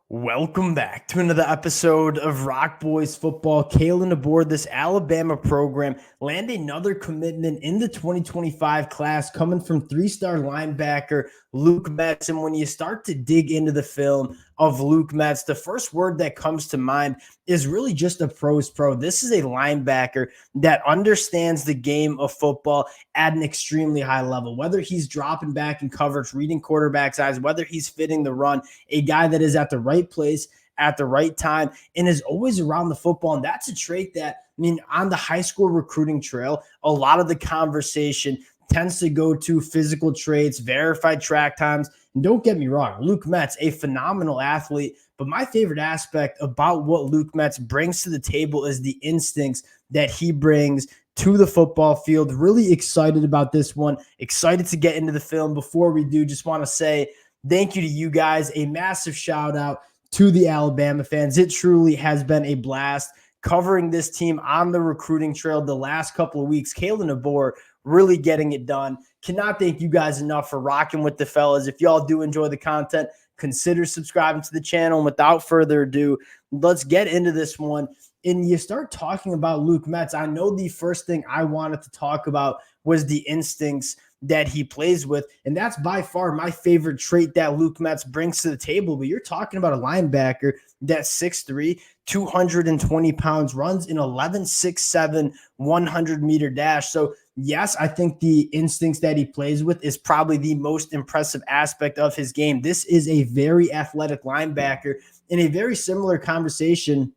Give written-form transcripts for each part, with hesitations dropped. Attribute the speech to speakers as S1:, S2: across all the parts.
S1: Welcome back to another episode of Rock Boys Football. Kalen DeBoer, this Alabama program, landed another commitment in the 2025 class coming from three-star linebacker Luke Metz. And when you start to dig into the film of Luke Metz, the first word that comes to mind is really just a pro's pro. This is a linebacker that understands the game of football at an extremely high level, whether he's dropping back in coverage, reading quarterback's eyes, whether he's fitting the run, a guy that is at the right place at the right time and is always around the football. And that's a trait that, on the high school recruiting trail, a lot of the conversation tends to go to physical traits, verified track times. And don't get me wrong, Luke Metz, a phenomenal athlete. But my favorite aspect about what Luke Metz brings to the table is the instincts that he brings to the football field. Really excited about this one. Excited to get into the film. Before we do, just want to say thank you to you guys. A massive shout out to the Alabama fans. It truly has been a blast covering this team on the recruiting trail the last couple of weeks. Kalen DeBoer really getting it done. Cannot thank you guys enough for rocking with the fellas. If y'all do enjoy the content, consider subscribing to the channel. And without further ado, let's get into this one. And you start talking about Luke Metz. I know the first thing I wanted to talk about was the instincts that he plays with. And that's by far my favorite trait that Luke Metz brings to the table. But you're talking about a linebacker that's 6'3", 220 pounds, runs an 11.67 100-meter dash. So yes, I think the instincts that he plays with is probably the most impressive aspect of his game. This is a very athletic linebacker. In a very similar conversation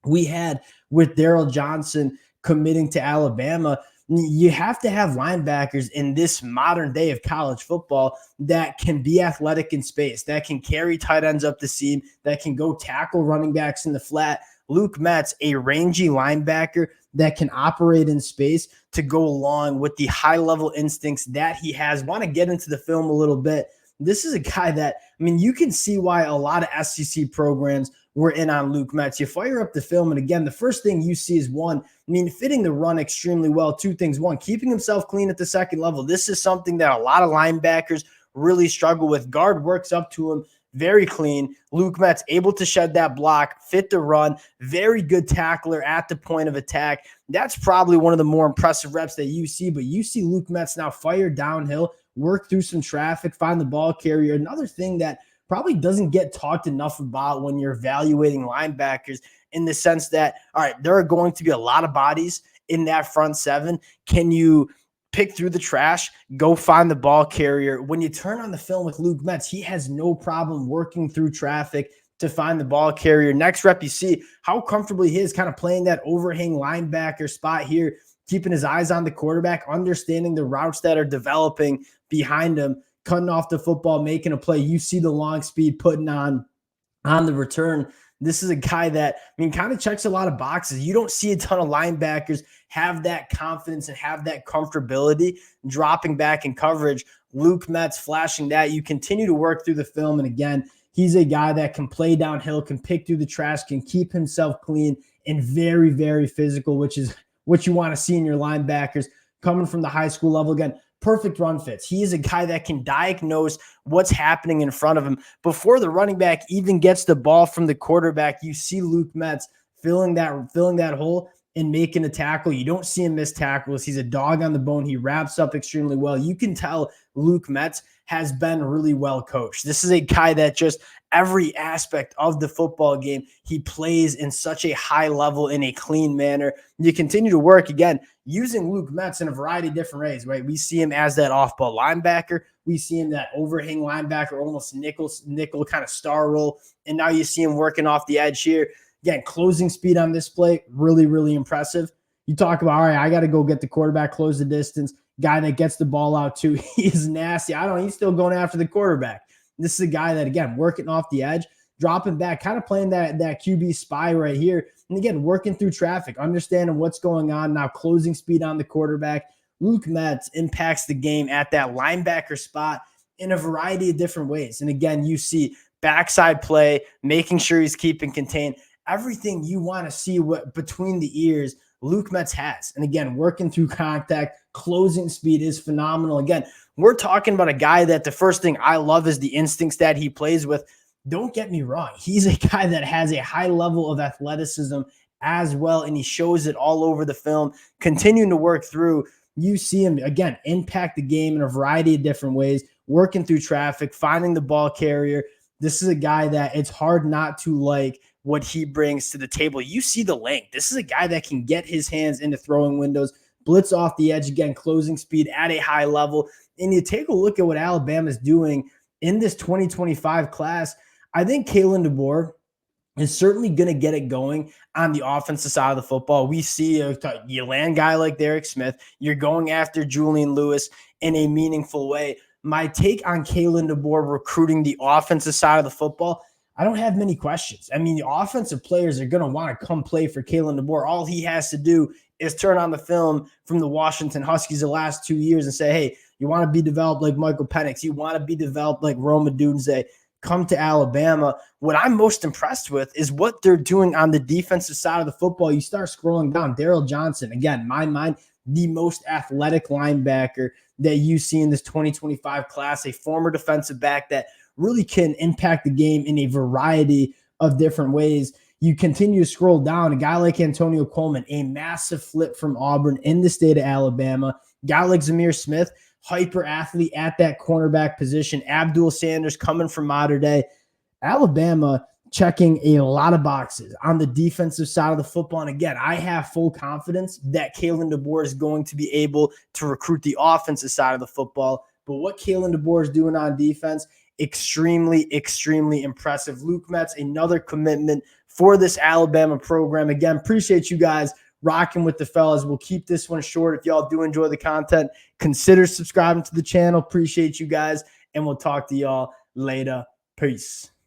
S1: we had with Daryl Johnson committing to Alabama, you have to have linebackers in this modern day of college football that can be athletic in space, that can carry tight ends up the seam, that can go tackle running backs in the flat. Luke Metz, a rangy linebacker that can operate in space to go along with the high-level instincts that he has. Want to get into the film a little bit. This is a guy that, you can see why a lot of SEC programs were in on Luke Metz. You fire up the film, and again, the first thing you see is one, fitting the run extremely well. Two things. One, keeping himself clean at the second level. This is something that a lot of linebackers really struggle with. Guard works up to him, very clean. Luke Metz able to shed that block, fit the run, very good tackler at the point of attack. That's probably one of the more impressive reps that you see, but you see Luke Metz now fire downhill, work through some traffic, find the ball carrier. Another thing that probably doesn't get talked enough about when you're evaluating linebackers, in the sense that, all right, there are going to be a lot of bodies in that front seven. Can you pick through the trash, go find the ball carrier? When you turn on the film with Luke Metz, he has no problem working through traffic to find the ball carrier. Next rep, you see how comfortably he is kind of playing that overhang linebacker spot here, keeping his eyes on the quarterback, understanding the routes that are developing behind him, cutting off the football, making a play. You see the long speed putting on the return. This is a guy that, kind of checks a lot of boxes. You don't see a ton of linebackers have that confidence and have that comfortability dropping back in coverage. Luke Metz flashing that. You continue to work through the film, and again, he's a guy that can play downhill, can pick through the trash, can keep himself clean, and very, very physical, which is what you want to see in your linebackers coming from the high school level. Again, perfect run fits. He is a guy that can diagnose what's happening in front of him. Before the running back even gets the ball from the quarterback, you see Luke Metz filling that hole and making a tackle. You don't see him miss tackles. He's a dog on the bone. He wraps up extremely well. You can tell Luke Metz has been really well coached. This is a guy that just every aspect of the football game, he plays in such a high level in a clean manner. You continue to work, again, using Luke Metz in a variety of different ways, right? We see him as that off-ball linebacker. We see him that overhang linebacker, almost nickel kind of star role. And now you see him working off the edge here. Again, closing speed on this play, really, really impressive. You talk about, all right, I got to go get the quarterback, close the distance. Guy that gets the ball out too, he is nasty. He's still going after the quarterback. This is a guy that, again, working off the edge, dropping back, kind of playing that QB spy right here. And again, working through traffic, understanding what's going on, now closing speed on the quarterback. Luke Metz impacts the game at that linebacker spot in a variety of different ways. And again, you see backside play, making sure he's keeping contained. Everything you want to see what between the ears Luke Metz has. And again, working through contact, closing speed is phenomenal. Again, we're talking about a guy that the first thing I love is the instincts that he plays with. don't get me wrong. He's a guy that has a high level of athleticism as well, and he shows it all over the film, continuing to work through. You see him, again, impact the game in a variety of different ways, working through traffic, finding the ball carrier. This is a guy that it's hard not to like what he brings to the table. You see the length. This is a guy that can get his hands into throwing windows, blitz off the edge, again, closing speed at a high level. And you take a look at what Alabama's doing in this 2025 class. I think Kalen DeBoer is certainly going to get it going on the offensive side of the football. We see you land guy like Derek Smith. You're going after Julian Lewis in a meaningful way. My take on Kalen DeBoer recruiting the offensive side of the football, I don't have many questions. I mean, the offensive players are going to want to come play for Kalen DeBoer. All he has to do is turn on the film from the Washington Huskies the last 2 years and say, hey, you want to be developed like Michael Penix. You want to be developed like Rome Odunze. Come to Alabama. What I'm most impressed with is what they're doing on the defensive side of the football. You start scrolling down. Daryl Johnson, again, in my mind, the most athletic linebacker that you see in this 2025 class, a former defensive back that really can impact the game in a variety of different ways. You continue to scroll down, a guy like Antonio Coleman, a massive flip from Auburn in the state of Alabama. A guy like Zamir Smith, hyper athlete at that cornerback position. Abdul Sanders coming from modern day. Alabama checking a lot of boxes on the defensive side of the football. And again, I have full confidence that Kalen DeBoer is going to be able to recruit the offensive side of the football. But what Kalen DeBoer is doing on defense, extremely, extremely impressive. Luke Metz, another commitment for this Alabama program. Again, appreciate you guys rocking with the fellas. We'll keep this one short. If y'all do enjoy the content, consider subscribing to the channel. Appreciate you guys, and we'll talk to y'all later. Peace.